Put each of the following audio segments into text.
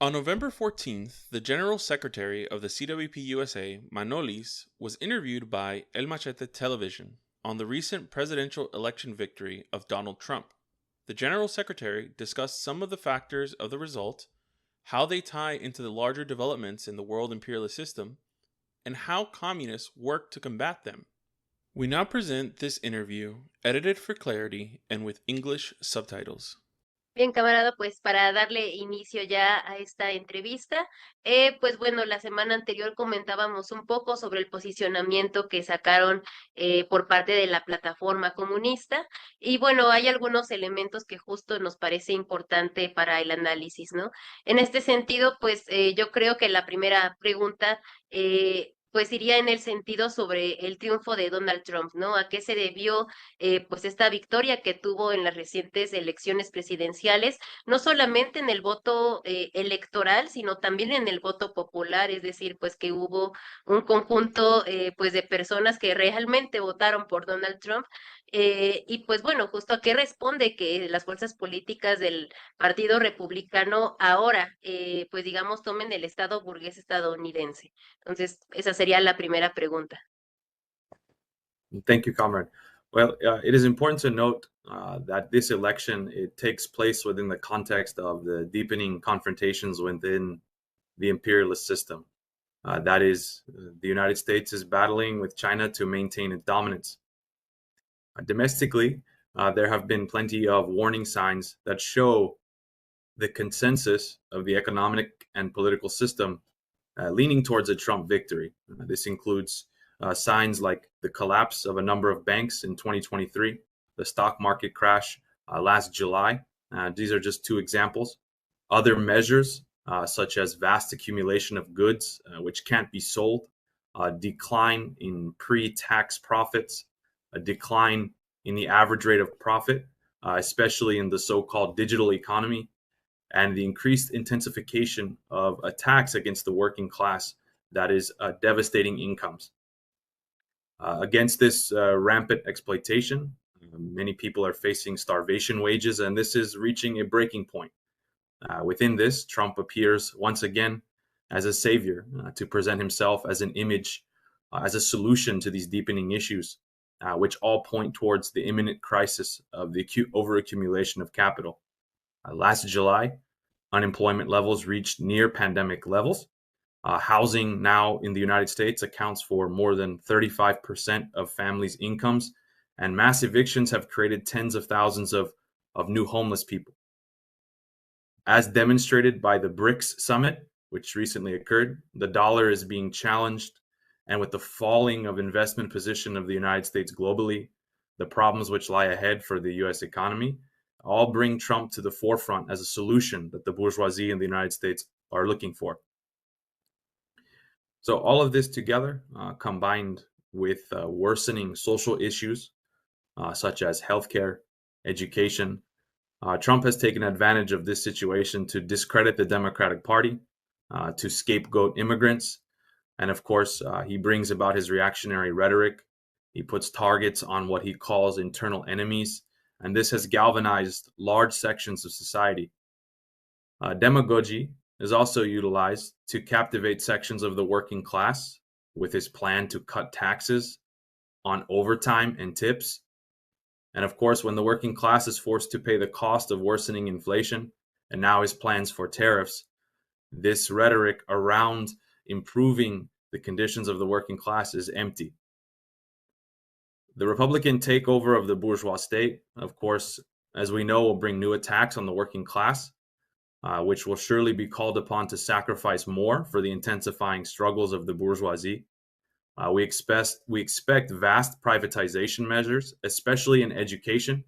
On November 14th, the General Secretary of the CWPUSA, Manolis, was interviewed by El Machete Television on the recent presidential election victory of Donald Trump. The General Secretary discussed some of the factors of the result, how they tie into the larger developments in the world imperialist system, and how communists work to combat them. We now present this interview, edited for clarity and with English subtitles. Bien, camarada, pues para darle inicio ya a esta entrevista, pues bueno, la semana anterior comentábamos un poco sobre el posicionamiento que sacaron por parte de la plataforma comunista y bueno, hay algunos elementos que justo nos parece importante para el análisis, ¿no? En este sentido, pues yo creo que la primera pregunta pues iría en el sentido sobre el triunfo de Donald Trump, ¿no? ¿A qué se debió pues esta victoria que tuvo en las recientes elecciones presidenciales, no solamente en el voto electoral, sino también en el voto popular, es decir, pues que hubo un conjunto pues de personas que realmente votaron por Donald Trump. Y pues bueno, justo a qué responde que las fuerzas políticas del Partido Republicano ahora, pues digamos, tomen el Estado burgués estadounidense. Entonces, esa sería la primera pregunta. Thank you, comrade. Well, it is important to note that this election it takes place within the context of the deepening confrontations within the imperialist system. That is, the United States is battling with China to maintain its dominance. Domestically, there have been plenty of warning signs that show the consensus of the economic and political system leaning towards a Trump victory. This includes signs like the collapse of a number of banks in 2023, the stock market crash last July. These are just two examples. Other measures, such as vast accumulation of goods which can't be sold, a decline in pre-tax profits, a decline in the average rate of profit, especially in the so-called digital economy, and the increased intensification of attacks against the working class that is devastating incomes. Against this rampant exploitation, many people are facing starvation wages, and this is reaching a breaking point. Within this, Trump appears once again as a savior to present himself as an image, as a solution to these deepening issues, which all point towards the imminent crisis of the overaccumulation of capital. Last July, unemployment levels reached near pandemic levels. Housing now in the United States accounts for more than 35% of families' incomes, and mass evictions have created tens of thousands of new homeless people. As demonstrated by the BRICS summit, which recently occurred, the dollar is being challenged, and with the falling of investment position of the United States globally, the problems which lie ahead for the US economy, all bring Trump to the forefront as a solution that the bourgeoisie in the United States are looking for. So all of this together, combined with worsening social issues such as healthcare, education, Trump has taken advantage of this situation to discredit the Democratic Party, to scapegoat immigrants, and of course, he brings about his reactionary rhetoric. He puts targets on what he calls internal enemies, and this has galvanized large sections of society. Demagogy is also utilized to captivate sections of the working class with his plan to cut taxes on overtime and tips. And of course, when the working class is forced to pay the cost of worsening inflation, and now his plans for tariffs, this rhetoric around improving the conditions of the working class is empty. The Republican takeover of the bourgeois state, of course, as we know, will bring new attacks on the working class, which will surely be called upon to sacrifice more for the intensifying struggles of the bourgeoisie. We expect vast privatization measures, especially in education.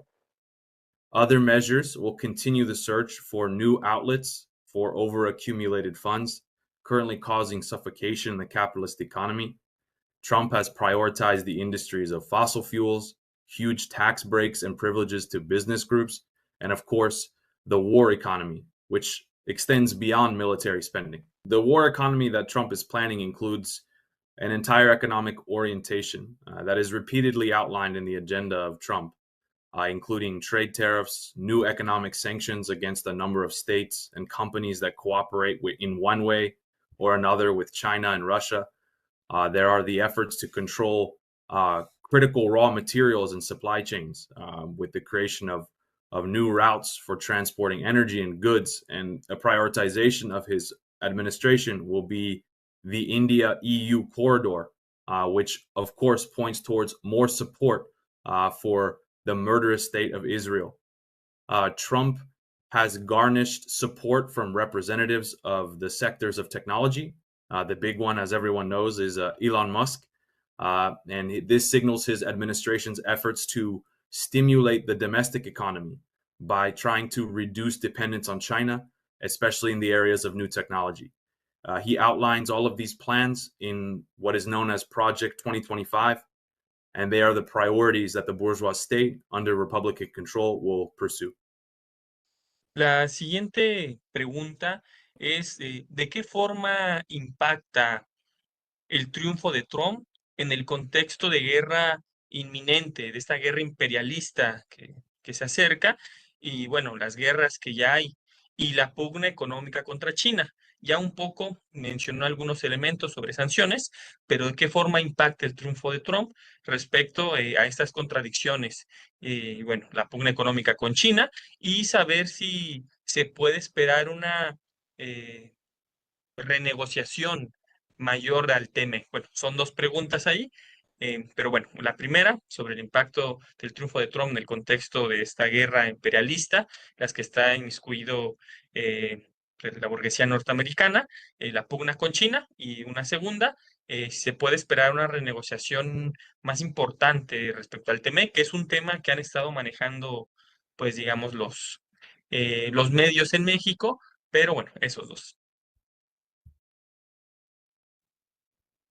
Other measures will continue the search for new outlets for overaccumulated funds, currently causing suffocation in the capitalist economy. Trump has prioritized the industries of fossil fuels, huge tax breaks and privileges to business groups, and of course, the war economy, which extends beyond military spending. The war economy that Trump is planning includes an entire economic orientation that is repeatedly outlined in the agenda of Trump, including trade tariffs, new economic sanctions against a number of states and companies that cooperate in one way or another with China and Russia. There are the efforts to control critical raw materials and supply chains with the creation of new routes for transporting energy and goods, and a prioritization of his administration will be the India-EU corridor, which of course points towards more support for the murderous state of Israel. Trump has garnished support from representatives of the sectors of technology. The big one, as everyone knows, is Elon Musk. And this signals his administration's efforts to stimulate the domestic economy by trying to reduce dependence on China, especially in the areas of new technology. He outlines all of these plans in what is known as Project 2025, and they are the priorities that the bourgeois state under Republican control will pursue. La siguiente pregunta es, ¿de qué forma impacta el triunfo de Trump en el contexto de guerra inminente, de esta guerra imperialista que se acerca, y bueno, las guerras que ya hay, y la pugna económica contra China? Ya un poco mencionó algunos elementos sobre sanciones, pero ¿de qué forma impacta el triunfo de Trump respecto a estas contradicciones? Bueno, la pugna económica con China, y saber si se puede esperar una renegociación mayor al TEMEC. Bueno, son dos preguntas ahí, pero bueno, la primera sobre el impacto del triunfo de Trump en el contexto de esta guerra imperialista, las que está inmiscuido la burguesía norteamericana, la pugna con China, y una segunda, se puede esperar una renegociación más importante respecto al TEMEC, que es un tema que han estado manejando, pues digamos, los medios en México, pero bueno, esos dos.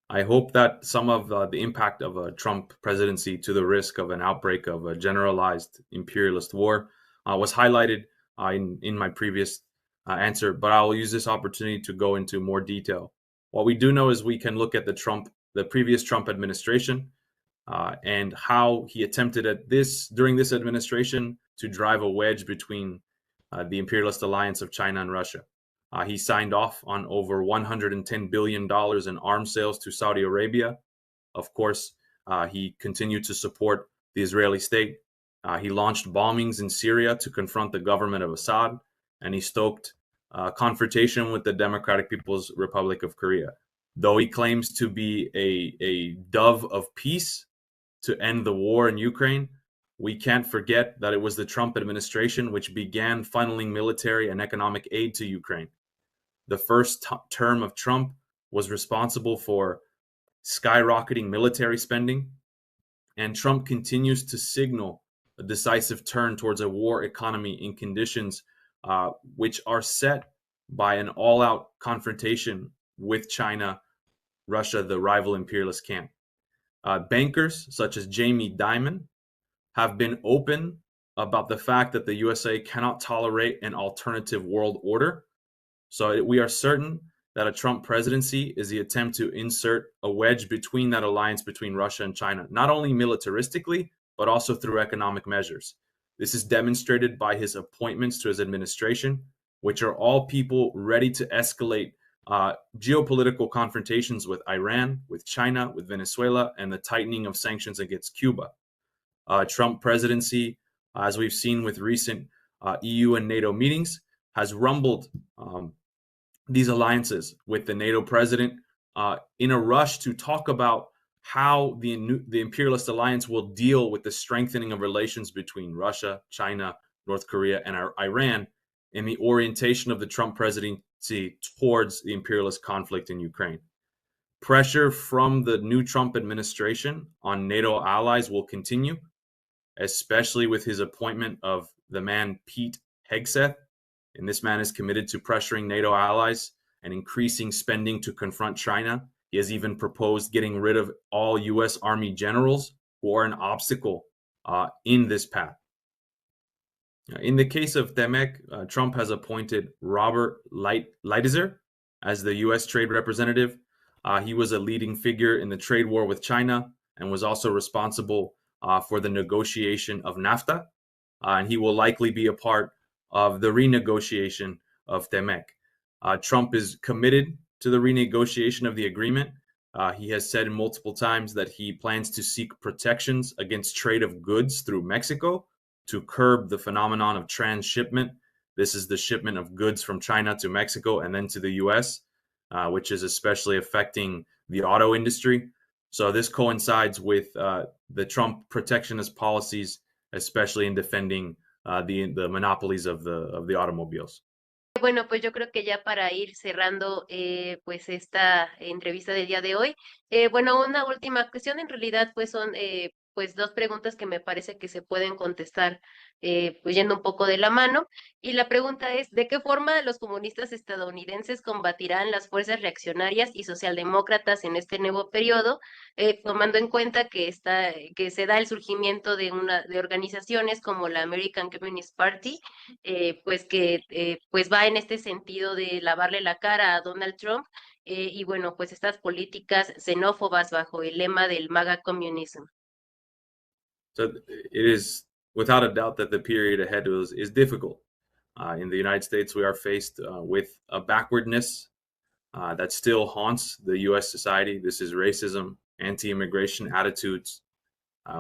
I hope that some of the impact of a Trump presidency to the risk of an outbreak of a generalized imperialist war was highlighted in my previous answer, but I'll use this opportunity to go into more detail. What we do know is we can look at the previous Trump administration and how he attempted during this administration to drive a wedge between the imperialist alliance of China and Russia. He signed off on over $110 billion in arms sales to Saudi Arabia. Of course, he continued to support the Israeli state. He launched bombings in Syria to confront the government of Assad, and he stoked confrontation with the Democratic People's Republic of Korea. Though he claims to be a dove of peace to end the war in Ukraine, we can't forget that it was the Trump administration which began funneling military and economic aid to Ukraine. The first term of Trump was responsible for skyrocketing military spending, and Trump continues to signal a decisive turn towards a war economy in conditions which are set by an all-out confrontation with China, Russia, the rival imperialist camp. Bankers such as Jamie Dimon have been open about the fact that the USA cannot tolerate an alternative world order. So we are certain that a Trump presidency is the attempt to insert a wedge between that alliance between Russia and China, not only militaristically, but also through economic measures. This is demonstrated by his appointments to his administration, which are all people ready to escalate geopolitical confrontations with Iran, with China, with Venezuela, and the tightening of sanctions against Cuba. Trump presidency, as we've seen with recent EU and NATO meetings, has rumbled these alliances with the NATO president in a rush to talk about how the imperialist alliance will deal with the strengthening of relations between Russia, China, North Korea, and Iran in the orientation of the Trump presidency towards the imperialist conflict in Ukraine. Pressure from the new Trump administration on NATO allies will continue, especially with his appointment of the man Pete Hegseth. And this man is committed to pressuring NATO allies and increasing spending to confront China. He has even proposed getting rid of all U.S. Army generals who are an obstacle in this path. In the case of TEMEC, Trump has appointed Robert Lighthizer as the U.S. trade representative. He was a leading figure in the trade war with China and was also responsible for the negotiation of NAFTA, and he will likely be a part of the renegotiation of TEMEC. Trump is committed to the renegotiation of the agreement. He has said multiple times that he plans to seek protections against trade of goods through Mexico to curb the phenomenon of transshipment. This is the shipment of goods from China to Mexico and then to the US, which is especially affecting the auto industry. So this coincides with the Trump protectionist policies, especially in defending the monopolies of the automobiles. Bueno, pues yo creo que ya para ir cerrando pues esta entrevista del día de hoy, bueno, una última cuestión en realidad pues son pues dos preguntas que me parece que se pueden contestar pues yendo un poco de la mano. Y la pregunta es, ¿de qué forma los comunistas estadounidenses combatirán las fuerzas reaccionarias y socialdemócratas en este nuevo periodo, tomando en cuenta que que se da el surgimiento de organizaciones como la American Communist Party, pues que pues va en este sentido de lavarle la cara a Donald Trump, y bueno, pues estas políticas xenófobas bajo el lema del MAGA Communism? So it is without a doubt that the period ahead is difficult. In the United States, we are faced with a backwardness that still haunts the U.S. society. This is racism, anti-immigration attitudes.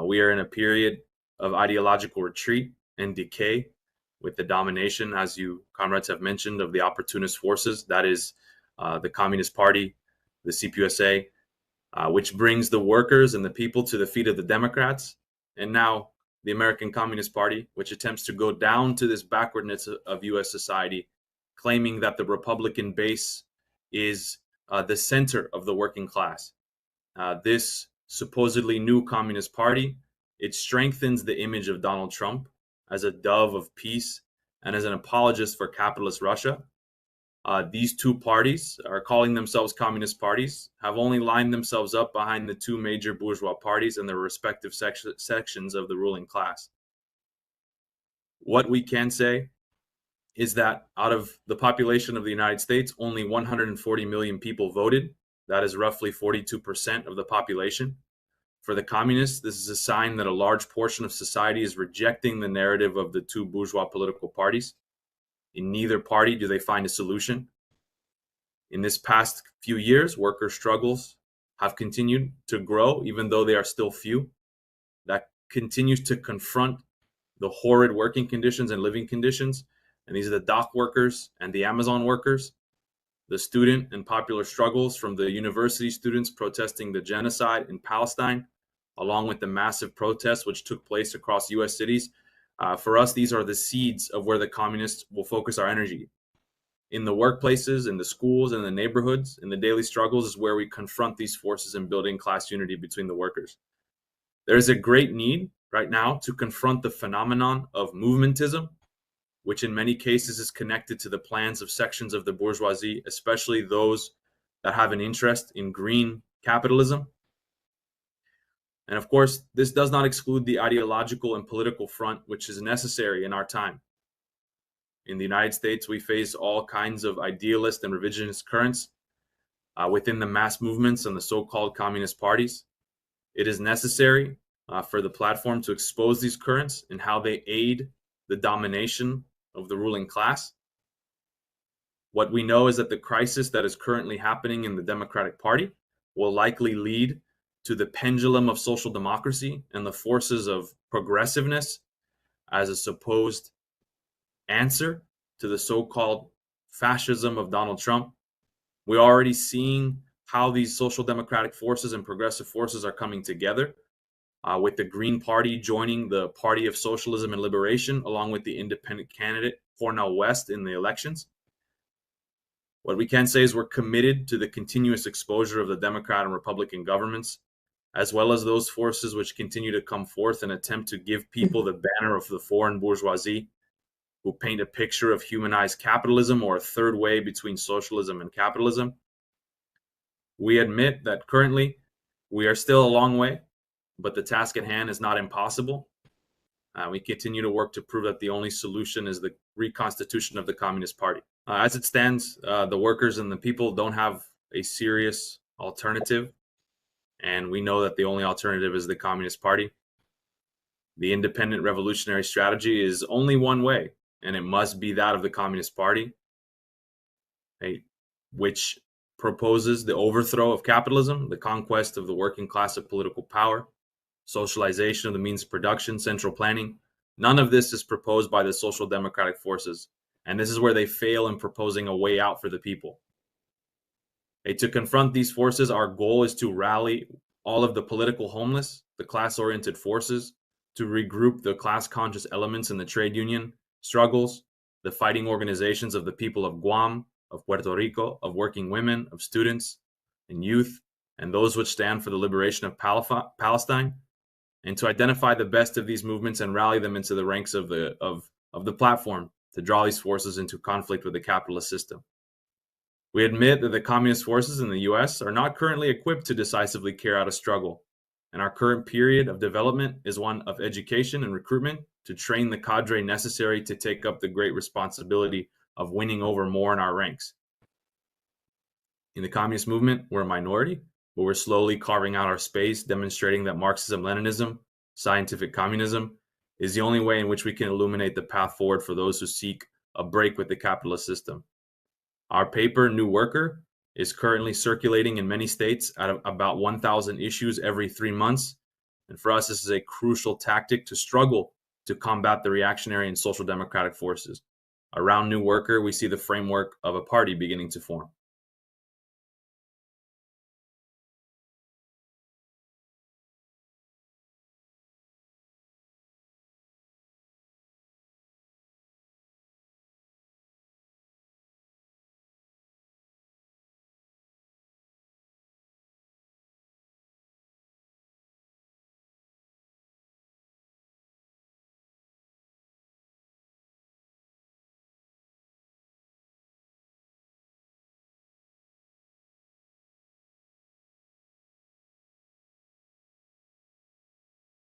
We are in a period of ideological retreat and decay with the domination, as you comrades have mentioned, of the opportunist forces. That is the Communist Party, the CPUSA, which brings the workers and the people to the feet of the Democrats. And now the American Communist Party, which attempts to go down to this backwardness of U.S. society, claiming that the Republican base is the center of the working class. This supposedly new Communist Party, it strengthens the image of Donald Trump as a dove of peace and as an apologist for capitalist Russia. These two parties are calling themselves communist parties, have only lined themselves up behind the two major bourgeois parties and their respective sections of the ruling class. What we can say is that out of the population of the United States, only 140 million people voted. That is roughly 42% of the population. For the communists, this is a sign that a large portion of society is rejecting the narrative of the two bourgeois political parties. In neither party do they find a solution. In this past few years, worker struggles have continued to grow, even though they are still few. That continues to confront the horrid working conditions and living conditions. And these are the dock workers and the Amazon workers, the student and popular struggles from the university students protesting the genocide in Palestine, along with the massive protests which took place across U.S. cities. For us, these are the seeds of where the communists will focus our energy. In the workplaces, in the schools, in the neighborhoods, in the daily struggles is where we confront these forces in building class unity between the workers. There is a great need right now to confront the phenomenon of movementism, which in many cases is connected to the plans of sections of the bourgeoisie, especially those that have an interest in green capitalism. And of course, this does not exclude the ideological and political front, which is necessary in our time. In the United States, we face all kinds of idealist and revisionist currents within the mass movements and the so-called communist parties. It is necessary for the platform to expose these currents and how they aid the domination of the ruling class. What we know is that the crisis that is currently happening in the Democratic Party will likely lead to the pendulum of social democracy and the forces of progressiveness as a supposed answer to the so-called fascism of Donald Trump. We're already seeing how these social democratic forces and progressive forces are coming together, with the Green Party joining the Party of Socialism and Liberation, along with the independent candidate Cornel West in the elections. What we can say is we're committed to the continuous exposure of the Democrat and Republican governments, as well as those forces which continue to come forth and attempt to give people the banner of the foreign bourgeoisie, who paint a picture of humanized capitalism or a third way between socialism and capitalism. We admit that currently we are still a long way, but the task at hand is not impossible. We continue to work to prove that the only solution is the reconstitution of the Communist Party. As it stands, the workers and the people don't have a serious alternative, and we know that the only alternative is the Communist Party. the independent revolutionary strategy is only one way, and it must be that of the Communist Party, which proposes the overthrow of capitalism, the conquest of the working class of political power, socialization of the means of production, central planning. None of this is proposed by the social democratic forces, and this is where they fail in proposing a way out for the people. To confront these forces, our goal is to rally all of the political homeless, the class-oriented forces, to regroup the class-conscious elements in the trade union struggles, the fighting organizations of the people of Guam, of Puerto Rico, of working women, of students and youth, and those which stand for the liberation of Palestine, and to identify the best of these movements and rally them into the ranks of the platform to draw these forces into conflict with the capitalist system. We admit that the communist forces in the US are not currently equipped to decisively carry out a struggle, and our current period of development is one of education and recruitment to train the cadre necessary to take up the great responsibility of winning over more in our ranks. In the communist movement, we're a minority, but we're slowly carving out our space, demonstrating that Marxism-Leninism, scientific communism, is the only way in which we can illuminate the path forward for those who seek a break with the capitalist system. Our paper, New Worker, is currently circulating in many states at about 1,000 issues every 3 months. And for us, this is a crucial tactic to struggle to combat the reactionary and social democratic forces. Around New Worker, we see the framework of a party beginning to form.